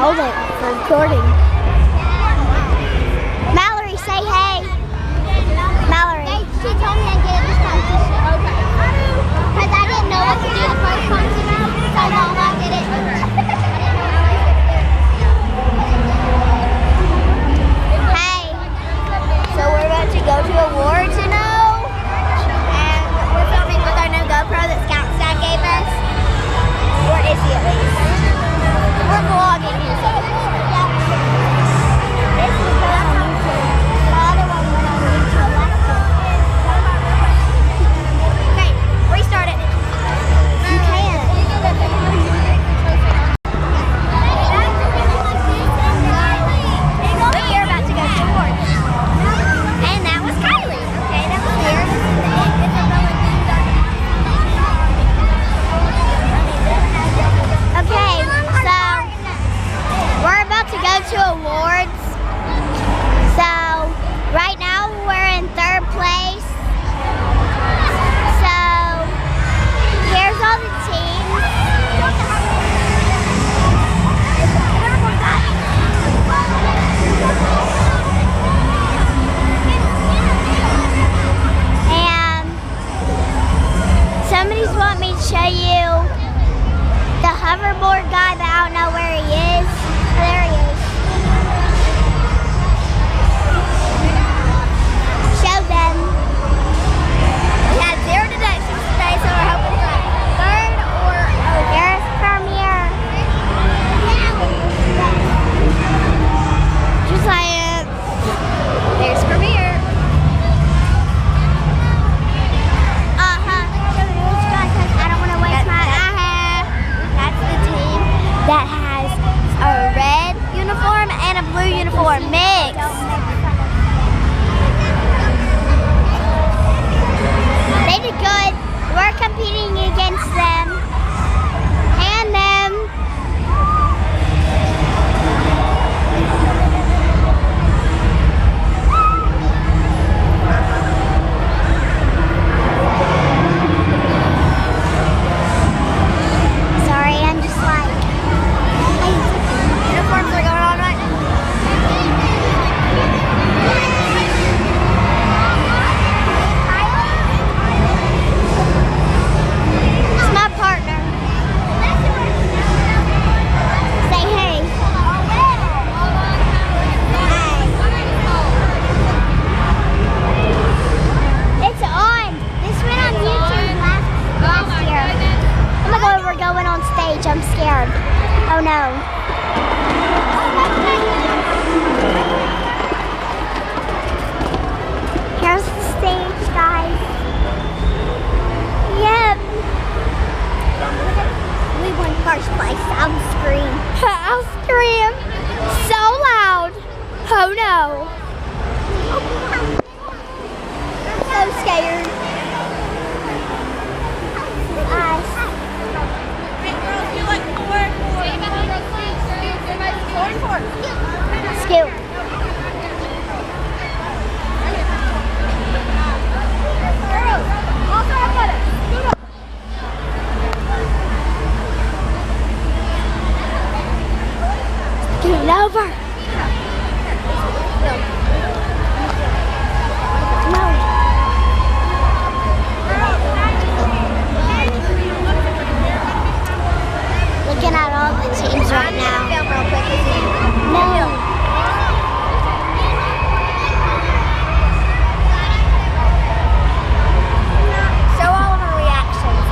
hold it for recording. Mallory, say hey. Mallory. She told me I'd get it this competition. Okay. Because I didn't know what to do the first competition, so Mom, I did it. Hey. So we're about to go to awards, you know? And we're filming with our new GoPro that Scout Stack gave us. Or is he at least? We're vlogging music. This is going on YouTube. The other one went on YouTube last year. Okay, restart it. You can. We're about to go to awards. And that was Kylie. Okay, that was weird. Okay, so we're about to go to awards. So right now we're in 3rd place. So here's all the teams. And somebody's want me to show you the hoverboard guy, but I don't know where he is. Oh, there he is. Show them. We had 0 deductions today, so we're hoping for 3rd or there's Premier. Just like there's Premier. I don't want to waste my That's the team that has a red uniform and a blue uniform mixed. They did good. We're competing against them and them. Sorry, I'm just like, uniforms are going on right now. It's my partner. Say hey. It's on. This went on YouTube last year. Oh my God, we're going on stage. I'm scared. Oh no. Here's the stage, guys. Yep. We won 1st place. I'll scream. I'll scream so loud. Oh no. I'm so scared. Scoot. Scoot over. Come on. Looking at all the teams right now. No. Show all of our reactions.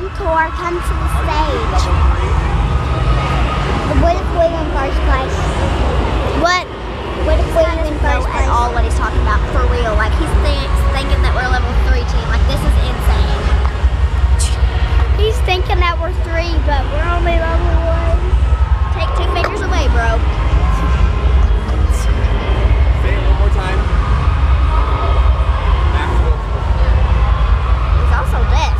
encore come to the stage. What if we win first place? What? What if we win Know first at place? all what he's talking about for real. Like he's thinking that we're a level 3 team. Like this is insane. He's thinking that we're 3, but we're only level 1. Take 2 fingers away, bro. Say it one more time. Maxwell. He's also deaf.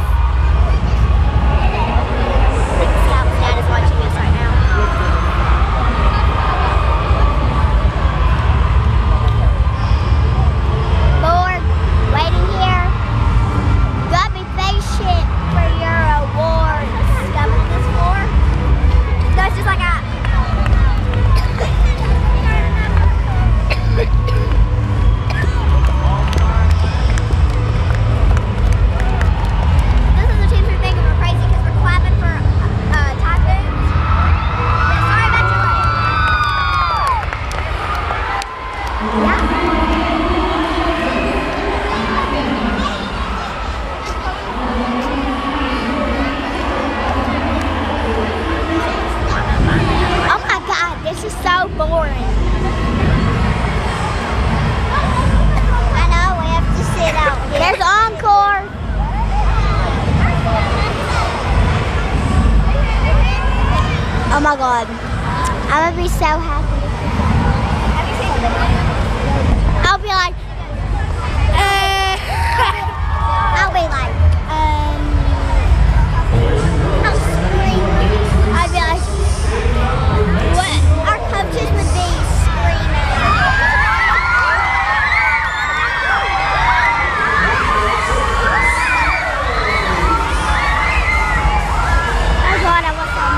Scout's dad is watching us right now. Lord, waiting here. Gotta be patient for your awards. Got this floor. No, it's just like a. This is the teams we're thinking we're crazy because we're clapping for typhoons. Yeah, sorry about your Oh my God, this is so boring. I know, we have to sit out here. There's encore. Oh my God. I'm gonna be so happy. I'll be like, I'll be like, I'll scream. I'll be like, what? Our coaches would be screaming. Oh God, I want some.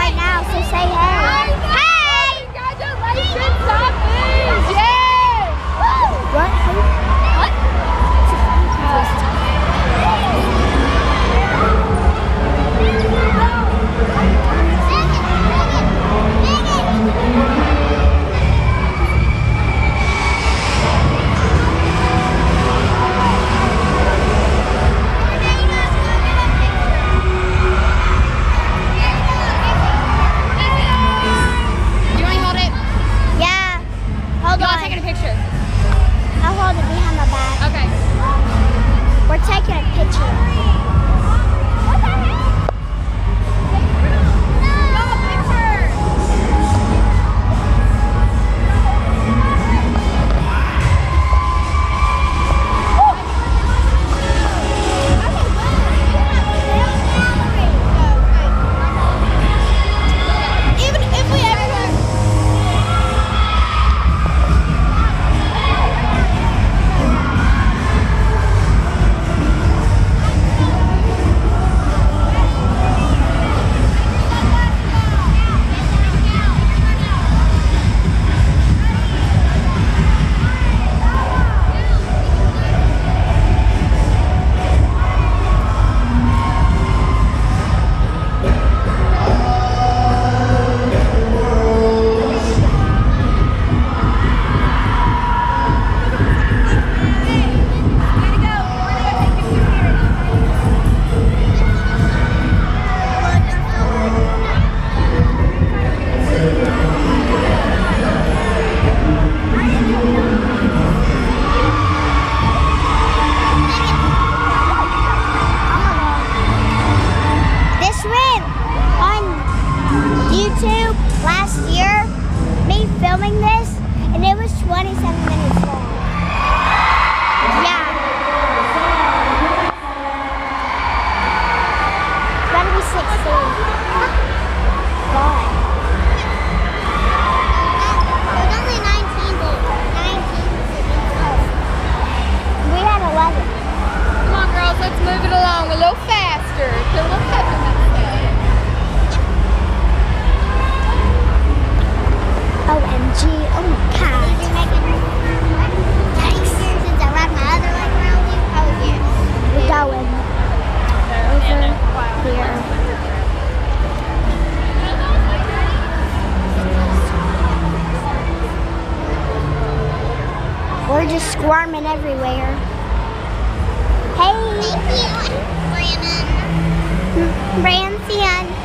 right now, so say hey. Hey! Congratulations, Sophie! Yay! What? Do you want to hold it? Yeah. Hold You on. want to take a picture? I'll hold it behind my back. Okay. We're taking a picture. Even if we ever This went on YouTube last year, me filming this, and it was 27 minutes long. Yeah. 2016. God. There's only 19 We had 11. Come on, girls, let's move it along a little faster. Get a little pep in that step. OMG. Oh my God. Since I wrapped my other leg around you, how was yours? We're going over here. We're just squirming everywhere. Hey, Thank you, Brandon. Brancian.